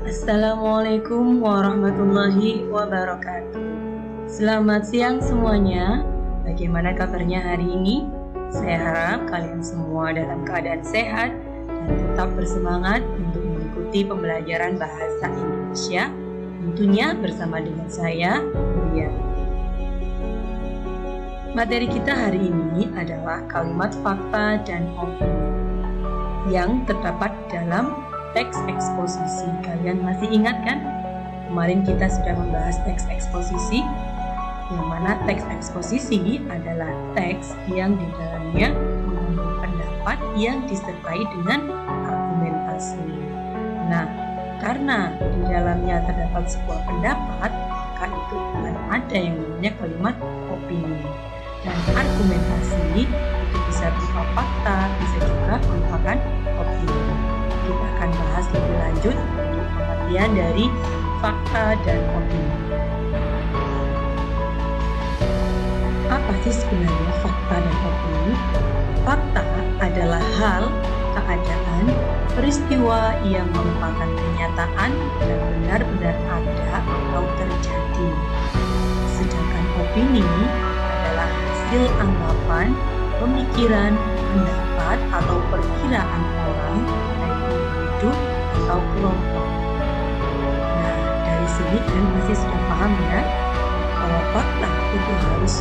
Assalamualaikum warahmatullahi wabarakatuh. Selamat siang semuanya. Bagaimana kabarnya hari ini? Saya harap kalian semua dalam keadaan sehat dan tetap bersemangat untuk mengikuti pembelajaran bahasa Indonesia, tentunya bersama dengan saya, Lia. Materi kita hari ini adalah kalimat fakta dan opini yang terdapat dalam teks eksposisi. Kalian masih ingat kan? Kemarin kita sudah membahas teks eksposisi, yang mana teks eksposisi adalah teks yang di dalamnya mengandung pendapat yang disertai dengan argumentasi. Nah, karena di dalamnya terdapat sebuah pendapat, maka itu akan ada yang namanya kalimat opini. Dan argumentasi itu bisa berupa fakta, bisa juga merupakan opini. Kita akan bahas lebih lanjut untuk pengertian dari fakta dan opini. Apa sih sebenarnya fakta dan opini? Fakta adalah hal, keadaan, peristiwa yang merupakan kenyataan dan benar-benar ada atau terjadi. Sedangkan opini adalah hasil anggapan, pemikiran, pendapat atau perkiraan orang, atau kelompok. Nah, dari sini kalian pasti sudah paham ya, bahwa fakta itu harus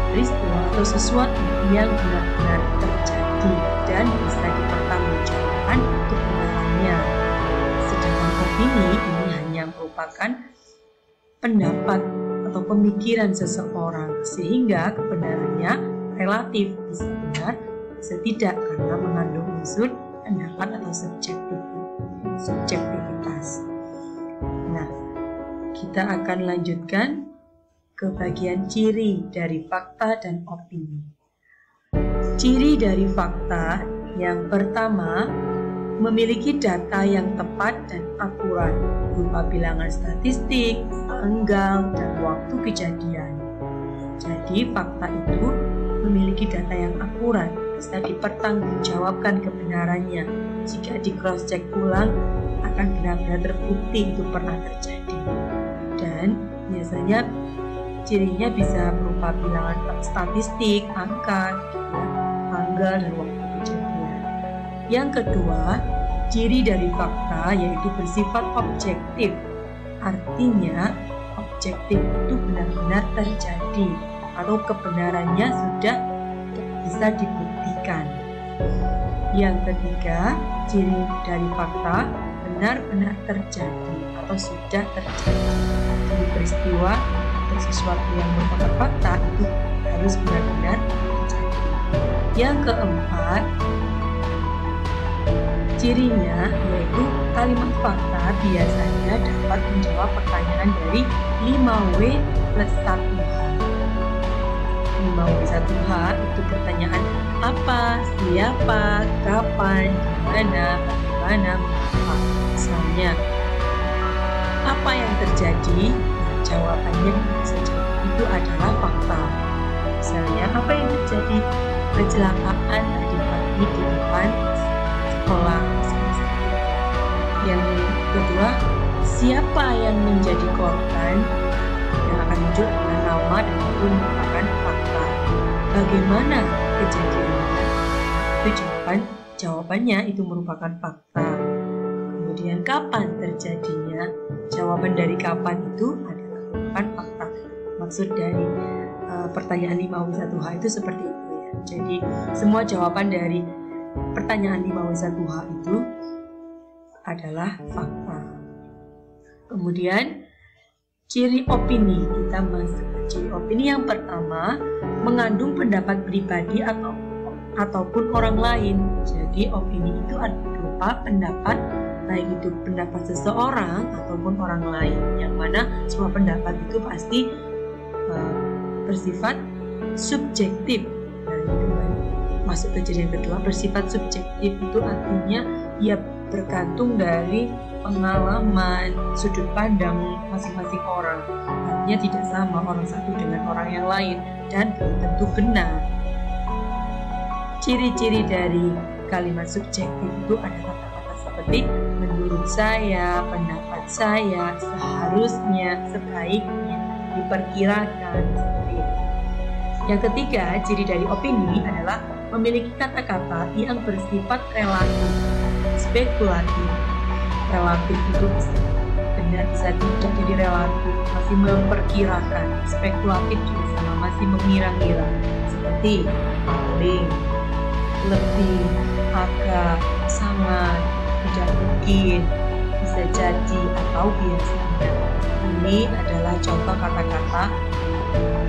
peristiwa atau sesuatu yang benar-benar terjadi dan bisa dipertanggungjawabkan untuk kebenarannya. Sedangkan opini ini hanya merupakan pendapat atau pemikiran seseorang, sehingga kebenarannya relatif, bisa benar, bisa tidak, karena mengandung unsur pendapat atau subjektivitas. Nah, kita akan lanjutkan ke bagian ciri dari fakta dan opini. Ciri dari fakta yang pertama, memiliki data yang tepat dan akurat berupa bilangan statistik, tanggal, dan waktu kejadian. Jadi fakta itu memiliki data yang akurat, bisa dipertanggungjawabkan kebenarannya. Jika di cross check ulang akan benar-benar terbukti itu pernah terjadi. Dan biasanya cirinya bisa berupa bilangan statistik, angka, tanggal, dan waktu kejadian. Yang kedua, ciri dari fakta yaitu bersifat objektif. Artinya objektif itu benar-benar terjadi atau kebenarannya sudah bisa dibuktikan. Yang ketiga, ciri dari fakta benar-benar terjadi atau sudah terjadi. Jadi peristiwa atau sesuatu yang merupakan fakta itu harus benar-benar terjadi. Yang keempat, cirinya yaitu kalimat fakta biasanya dapat menjawab pertanyaan dari 5W plus 1H. 5W1H itu pertanyaan apa, siapa, kapan, dimana, bagaimana, mengapa. Misalnya, apa yang terjadi? Nah, jawabannya itu adalah fakta. Misalnya, apa yang terjadi? Kecelakaan tadi pagi di depan sekolah. Yang kedua, siapa yang menjadi korban? Yang akan muncul adalah nama dan itu merupakan fakta. Bagaimana kejadiannya? Itu jawabannya itu merupakan fakta. Kemudian kapan terjadinya? Jawaban dari kapan itu adalah merupakan fakta. Maksud dari pertanyaan 5W1H itu seperti itu ya. Jadi semua jawaban dari pertanyaan 5W1H itu adalah fakta. Kemudian ciri opini, kita masuk ke ciri opini yang pertama, mengandung pendapat pribadi ataupun orang lain. Jadi opini itu berupa pendapat, baik itu pendapat seseorang ataupun orang lain, yang mana semua pendapat itu pasti bersifat subjektif. Nah, itu masuk ke ciri yang kedua, bersifat subjektif itu artinya ia bergantung dari pengalaman, sudut pandang masing-masing orang. Artinya tidak sama orang satu dengan orang yang lain dan belum tentu benar. Ciri-ciri dari kalimat subjektif itu ada kata-kata seperti menurut saya, pendapat saya, seharusnya, sebaiknya, diperkirakan, seperti itu. Yang ketiga, ciri dari opini adalah memiliki kata-kata yang bersifat relatif, spekulatif. Relatif itu bisa benar, bisa tidak, jadi relatif, masih memperkirakan. Spekulatif juga sama, masih mengira-ngira, seperti paling, lebih, agak, sangat, tidak mungkin, bisa jadi, atau biasanya. Ini adalah contoh kata-kata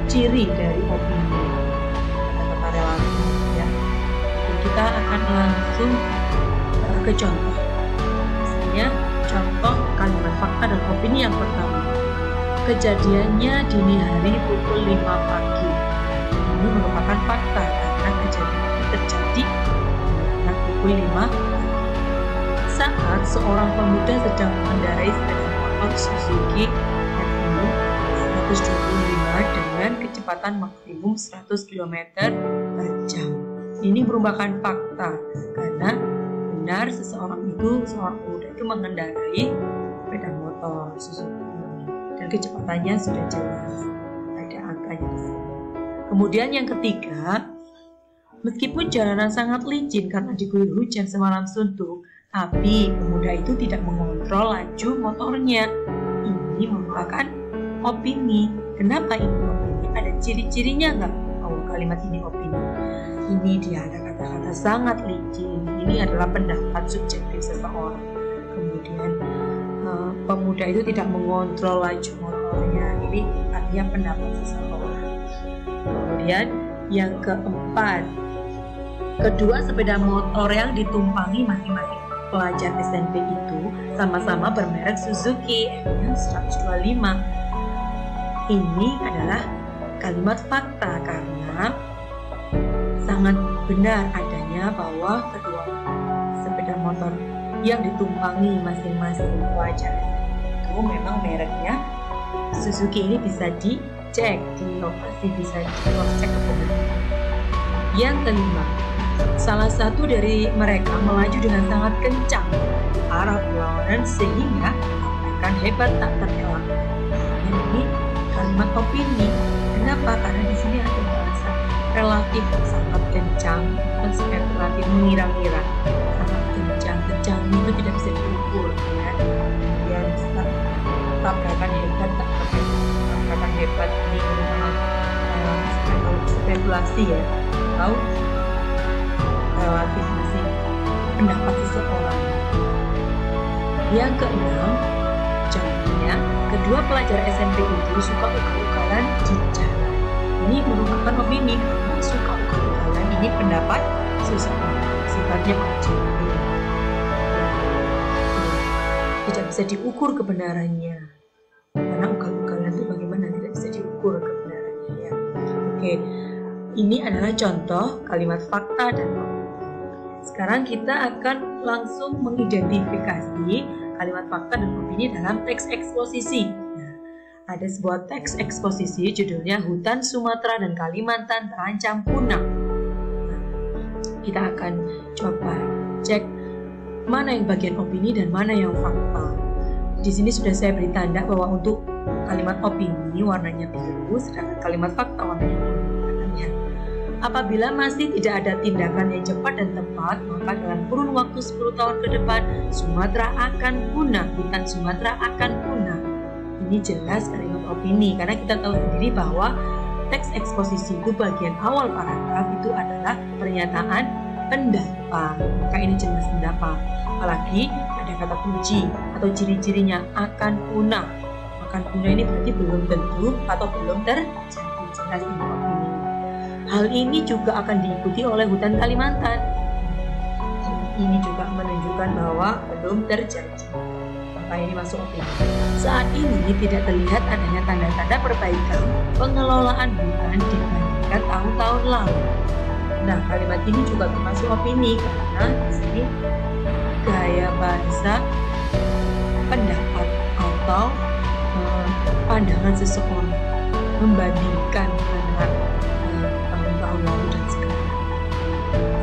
ciri dari opini, kata-kata relatif ya. Jadi kita akan langsung ke contoh. Misalnya contoh kalimat fakta dan opini yang pertama. Kejadiannya dini hari pukul 5 pagi. Ini merupakan fakta karena kejadian itu terjadi pada pukul 5 saat seorang pemuda sedang mengendarai sepeda motor Suzuki FU 125 dengan kecepatan maksimum 100 km per jam. Ini merupakan fakta karena benar seorang pemuda itu mengendarai sepeda motor Suzuki dan kecepatannya sudah jelas, ada angkanya di sini. Kemudian yang ketiga, meskipun jalanan sangat licin karena diguyur hujan semalam suntuk, tapi pemuda itu tidak mengontrol laju motornya. Ini merupakan opini. Kenapa ini opini? Ada ciri-cirinya nggak? Oh, kalimat ini opini. Ini dia ada kata-kata sangat licin. Ini adalah pendapat subjektif seseorang. Kemudian pemuda itu tidak mengontrol laju motornya. Ini artinya pendapat seseorang. Kemudian yang keempat, kedua sepeda motor yang ditumpangi masing-masing pelajar SMP itu sama-sama bermerek Suzuki F125. Ini adalah kalimat fakta karena sangat benar adanya bahwa kedua sepeda motor yang ditumpangi masing-masing pelajar itu memang mereknya Suzuki. Ini bisa dicek di lokasi, bisa di-cross-check kebenaran. Yang kelima, salah satu dari mereka melaju dengan sangat kencang di arah berlawanan sehingga akan hebat tak terelak. Ini kalimat opini. Kenapa? Karena di sini ada bahasa relatif, sangat kencang, dan spekulatif, mengira-ngira. Sangat kencang itu tidak bisa diukur ya. Kemudian tabrakan hebat tak terelak. Tabrakan hebat ini merupakan spekulasi ya, atau relatif, masih pendapat seseorang. Yang keenam, contohnya kedua pelajar SMP itu suka ugal-ugalan di jalan. Ini merupakan opini karena suka ugal-ugalan ini pendapat seseorang, sifatnya objektif. Tidak bisa diukur kebenarannya karena ugal-ugalan itu bagaimana, tidak bisa diukur kebenarannya ya. Oke, ini adalah contoh kalimat fakta dan opini. Sekarang kita akan langsung mengidentifikasi kalimat fakta dan opini dalam teks eksposisi. Nah, ada sebuah teks eksposisi judulnya Hutan Sumatera dan Kalimantan Terancam Punah. Nah, kita akan coba cek mana yang bagian opini dan mana yang fakta. Di sini sudah saya beri tanda bahwa untuk kalimat opini warnanya biru, sedangkan kalimat fakta warnanya kuning. Apabila masih tidak ada tindakan yang cepat dan tepat, maka dalam kurun waktu 10 tahun ke depan, Sumatera akan punah, hutan Sumatera akan punah. Ini jelas kalimat opini, karena kita tahu sendiri bahwa teks eksposisi itu bagian awal paragraf itu adalah pernyataan pendapat. Maka ini jelas pendapat. Apalagi ada kata kunci atau ciri-cirinya akan punah. Akan punah ini berarti belum tentu atau belum terjadi. Jelas ini opini. Hal ini juga akan diikuti oleh hutan Kalimantan. Ini juga menunjukkan bahwa belum terjadi. Maka ini masuk opini. Saat ini tidak terlihat adanya tanda-tanda perbaikan pengelolaan hutan dibandingkan tahun-tahun lalu. Nah, kalimat ini juga termasuk opini karena di sini gaya bahasa pendapat atau pandangan seseorang membandingkan antara tahun lalu dan sekarang.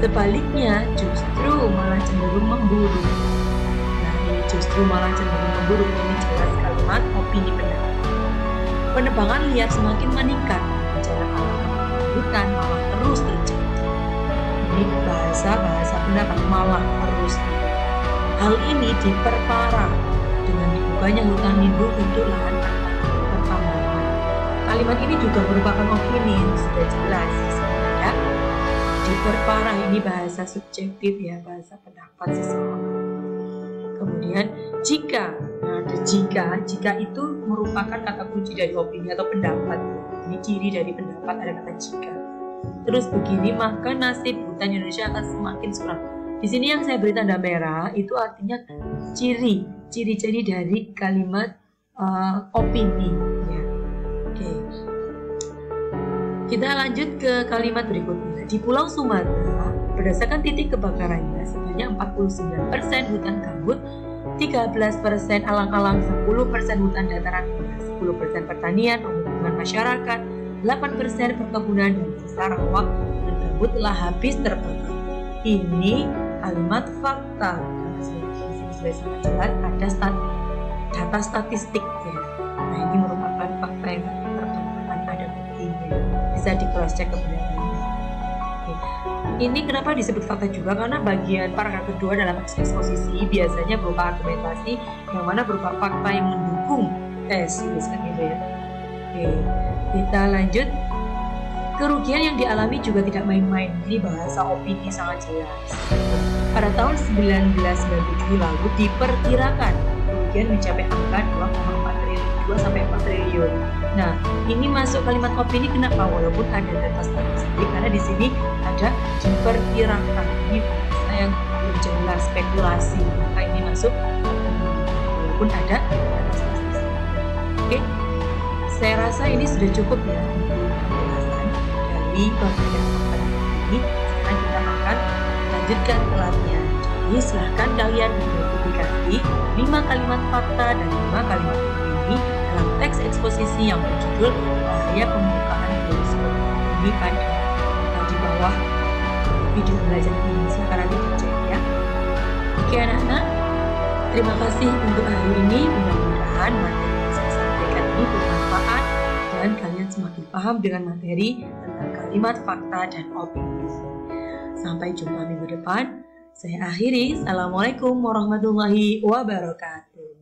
Sebaliknya justru malah cenderung memburuk. Nah, ini justru justru malah cenderung memburuk. Ini jelas kalimat opini pendapat. Penebangan liar semakin meningkat, bencana alam hutan malah terus terjadi. Ini bahasa pendapat malah terus. Hal ini diperparah dengan dibukanya hutan lindung untuk lahan pertambangan. Kalimat ini juga merupakan opini yang sudah jelas sebenarnya. Diperparah ini bahasa subjektif ya, bahasa pendapat seseorang. Kemudian jika itu merupakan kata kunci dari opini atau pendapat. Ini ciri dari pendapat ada kata jika. Terus begini, maka nasib hutan Indonesia akan semakin suram. Di sini yang saya beri tanda merah itu artinya ciri-ciri dari kalimat opini ya. Oke. Kita lanjut ke kalimat berikutnya. Di Pulau Sumatera, berdasarkan titik kebakarannya sebanyak 49% hutan gambut, 13% alang-alang, 10% hutan dataran rendah, 10% pertanian, pemukiman masyarakat, 8% perkebunan, dan sisa rawa dan gambut telah habis terbakar. Ini kalimat fakta. Sudah sangat jelas ada data statistik ya. Nah, ini merupakan fakta yang terkandung pada buktinya. Bisa di cross check kebenarannya. Ini kenapa disebut fakta juga? Karena bagian paragraf kedua dalam eksposisi biasanya berupa argumentasi yang mana berupa fakta yang mendukung tesis kan gitu ya. Oke, kita lanjut. Kerugian yang dialami juga tidak main-main. Ini bahasa opini sangat jelas. Pada tahun 1997 lalu diperkirakan kerugian mencapai angka 2,4 triliun. Nah, ini masuk kalimat opini kenapa? Walaupun ada data statistik, karena di sini ada diperkirakan. Ini bahasa yang jelas, spekulasi. Maka ini masuk walaupun ada data statistik. Oke, saya rasa ini sudah cukup ya untuk penjelasan dari perbedaan fakta ini. Sekarang kita akan lanjutkan ke latihan. Jadi silahkan kalian identifikasi 5 kalimat fakta dan 5 kalimat opini dalam teks eksposisi yang berjudul Bahaya Pembukaan Geosfer. Ini pada di bawah video belajar ini. Sekarang kita cek ya. Oke anak-anak, terima kasih untuk hari ini. Mudah-mudahan materi yang saya sampaikan ini bermanfaat dan kalian semakin paham dengan materi tentang kalimat fakta dan opini. Sampai jumpa minggu depan. Saya akhiri. Assalamualaikum warahmatullahi wabarakatuh.